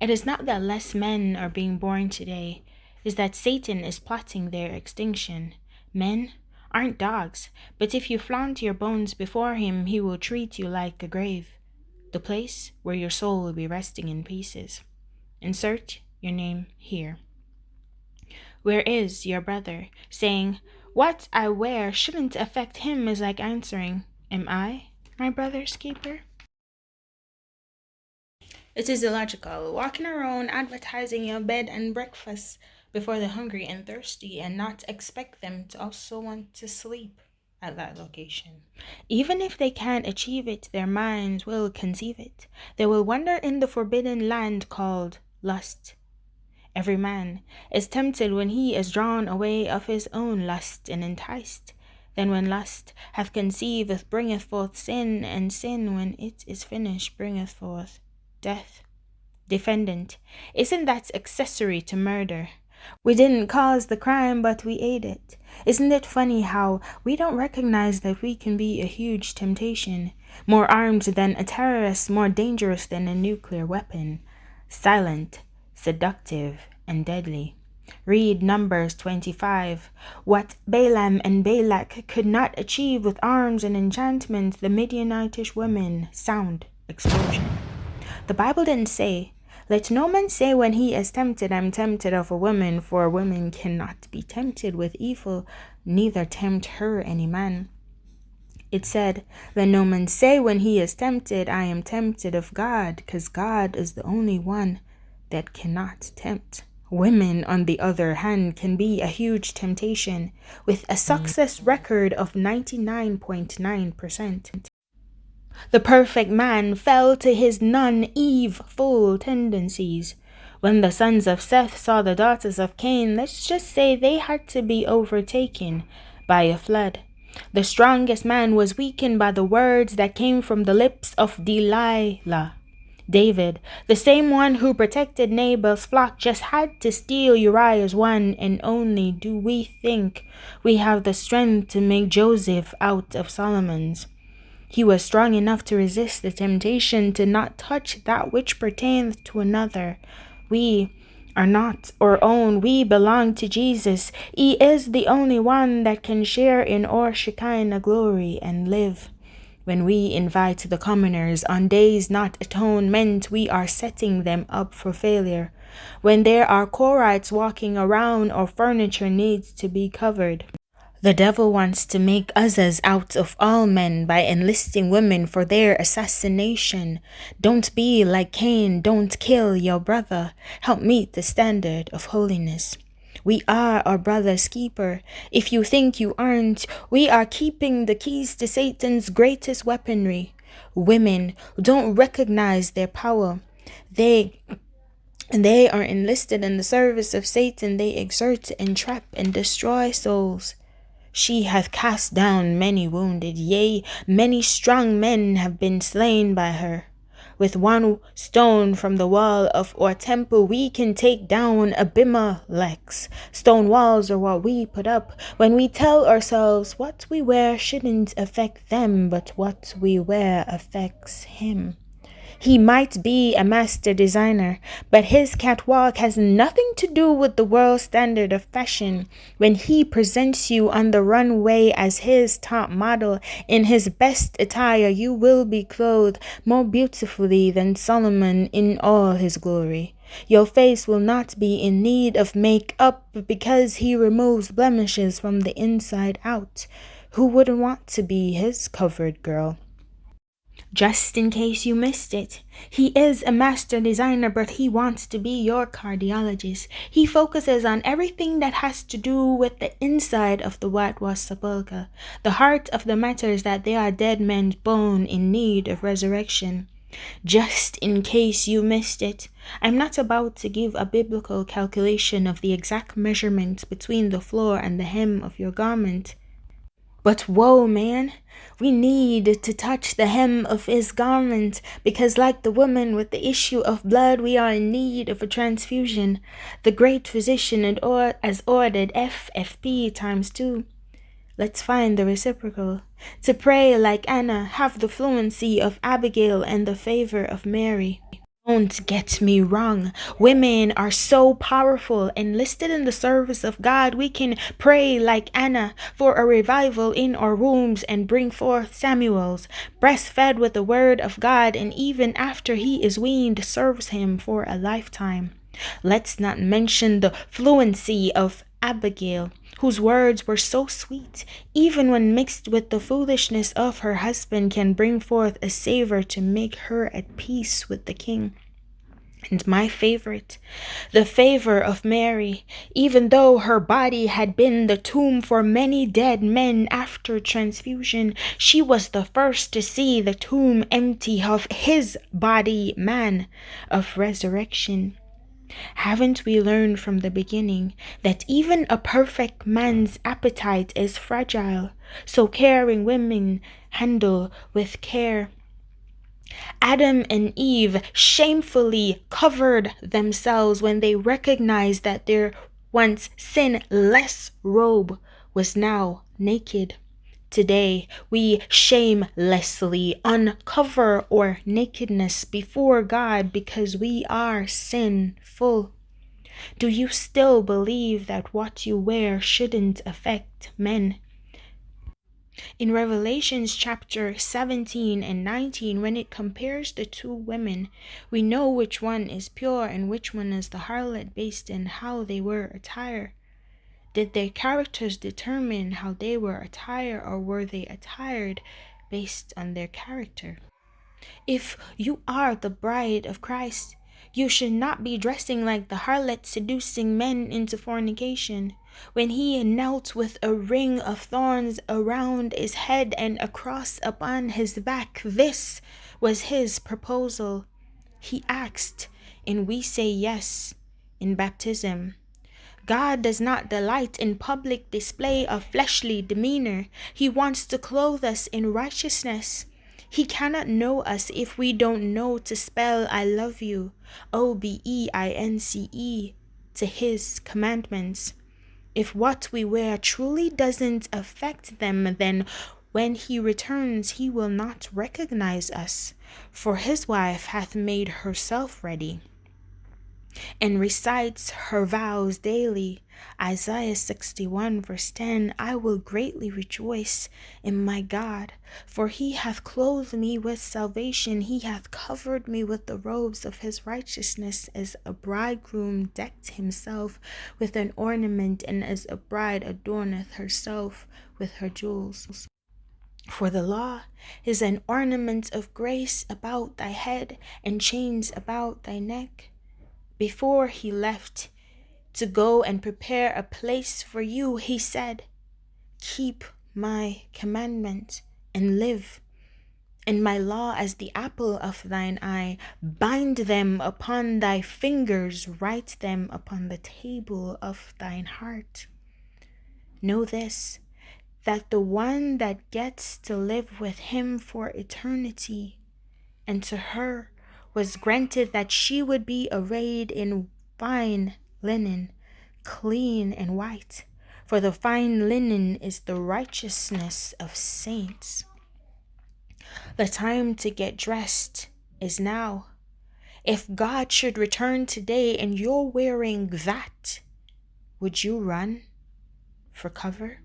It is not that less men are being born today, it is that Satan is plotting their extinction. Men aren't dogs, but if you flaunt your bones before him, he will treat you like a grave, the place where your soul will be resting in pieces. Insert your name here. Where is your brother? Saying, "What I wear shouldn't affect him," is like answering, "Am I my brother's keeper?" It is illogical, walking around advertising your bed and breakfast before the hungry and thirsty and not expect them to also want to sleep at that location. Even if they can't achieve it, their minds will conceive it. They will wander in the forbidden land called lust. Every man is tempted when he is drawn away of his own lust and enticed. Then when lust hath conceived, it bringeth forth sin, and sin, when it is finished, bringeth forth death. Defendant, isn't that accessory to murder? We didn't cause the crime, but we aid it. Isn't it funny how we don't recognize that we can be a huge temptation, more armed than a terrorist, more dangerous than a nuclear weapon, silent, seductive, and deadly? Read Numbers 25. What Balaam and Balak could not achieve with arms and enchantment, the Midianitish women, sound, explosion. The Bible didn't say, "Let no man say when he is tempted, I'm tempted of a woman, for a woman cannot be tempted with evil, neither tempt her any man." It said, "Let no man say when he is tempted, I am tempted of God," because God is the only one that cannot tempt. Women, on the other hand, can be a huge temptation, with a success record of 99.9%. The perfect man fell to his non-Eve-full tendencies. When the sons of Seth saw the daughters of Cain, let's just say they had to be overtaken by a flood. The strongest man was weakened by the words that came from the lips of Delilah. David, the same one who protected Nabal's flock, just had to steal Uriah's one and only. Do we think we have the strength to make Joseph out of Solomon's? He was strong enough to resist the temptation to not touch that which pertained to another. We are not our own. We belong to Jesus. He is the only one that can share in our Shekinah glory and live. When we invite the commoners on days not atonement, we are setting them up for failure. When there are Korites walking around, our furniture needs to be covered. The devil wants to make Uzzahs out of all men by enlisting women for their assassination. Don't be like Cain. Don't kill your brother. Help meet the standard of holiness. We are our brother's keeper. If you think you aren't, we are keeping the keys to Satan's greatest weaponry. Women don't recognize their power. They are enlisted in the service of Satan. They exert, entrap, and destroy souls. She hath cast down many wounded, yea, many strong men have been slain by her. With one stone from the wall of our temple, we can take down Abimelech's. Stone walls are what we put up when we tell ourselves what we wear shouldn't affect them, but what we wear affects him. He might be a master designer, but his catwalk has nothing to do with the world standard of fashion. When he presents you on the runway as his top model in his best attire, you will be clothed more beautifully than Solomon in all his glory. Your face will not be in need of make-up because he removes blemishes from the inside out. Who wouldn't want to be his covered girl? Just in case you missed it, he is a master designer, but he wants to be your cardiologist. He focuses on everything that has to do with the inside of the whitewashed sepulchre. The heart of the matter is that they are dead men's bone in need of resurrection. Just in case you missed it, I'm not about to give a biblical calculation of the exact measurement between the floor and the hem of your garment. But whoa, man, we need to touch the hem of his garment, because like the woman with the issue of blood, we are in need of a transfusion. The great physician has ordered FFP times 2. Let's find the reciprocal. To pray like Anna, have the fluency of Abigail and the favor of Mary. Don't get me wrong. Women are so powerful. Enlisted in the service of God, we can pray like Anna for a revival in our wombs and bring forth Samuels, breastfed with the word of God, and even after he is weaned, serves him for a lifetime. Let's not mention the fluency of Abigail, whose words were so sweet, even when mixed with the foolishness of her husband, can bring forth a savor to make her at peace with the king. And my favorite, the favor of Mary, even though her body had been the tomb for many dead men after transfusion, she was the first to see the tomb empty of his body, man, of resurrection. Haven't we learned from the beginning that even a perfect man's appetite is fragile, so caring women handle with care? Adam and Eve shamefully covered themselves when they recognized that their once sinless robe was now naked. Today, we shamelessly uncover our nakedness before God because we are sinful. Do you still believe that what you wear shouldn't affect men? In Revelations chapter 17 and 19, when it compares the two women, we know which one is pure and which one is the harlot based on how they were attired. Did their characters determine how they were attired, or were they attired based on their character? If you are the bride of Christ, you should not be dressing like the harlot seducing men into fornication. When he knelt with a ring of thorns around his head and a cross upon his back, this was his proposal. He asked, and we say yes in baptism. God does not delight in public display of fleshly demeanor. He wants to clothe us in righteousness. He cannot know us if we don't know to spell I love you, OBEINCE, to his commandments. If what we wear truly doesn't affect them, then when he returns, he will not recognize us, for his wife hath made herself ready and recites her vows daily. Isaiah 61 verse 10, I will greatly rejoice in my God, for he hath clothed me with salvation. He hath covered me with the robes of his righteousness, as a bridegroom decked himself with an ornament, and as a bride adorneth herself with her jewels. For the law is an ornament of grace about thy head, and chains about thy neck. Before he left to go and prepare a place for you, he said, keep my commandment and live, and my law as the apple of thine eye. Bind them upon thy fingers, write them upon the table of thine heart. Know this, that the one that gets to live with him for eternity, and to her was granted that she would be arrayed in fine linen, clean and white, for the fine linen is the righteousness of saints. The time to get dressed is now. If God should return today and you're wearing that, would you run for cover?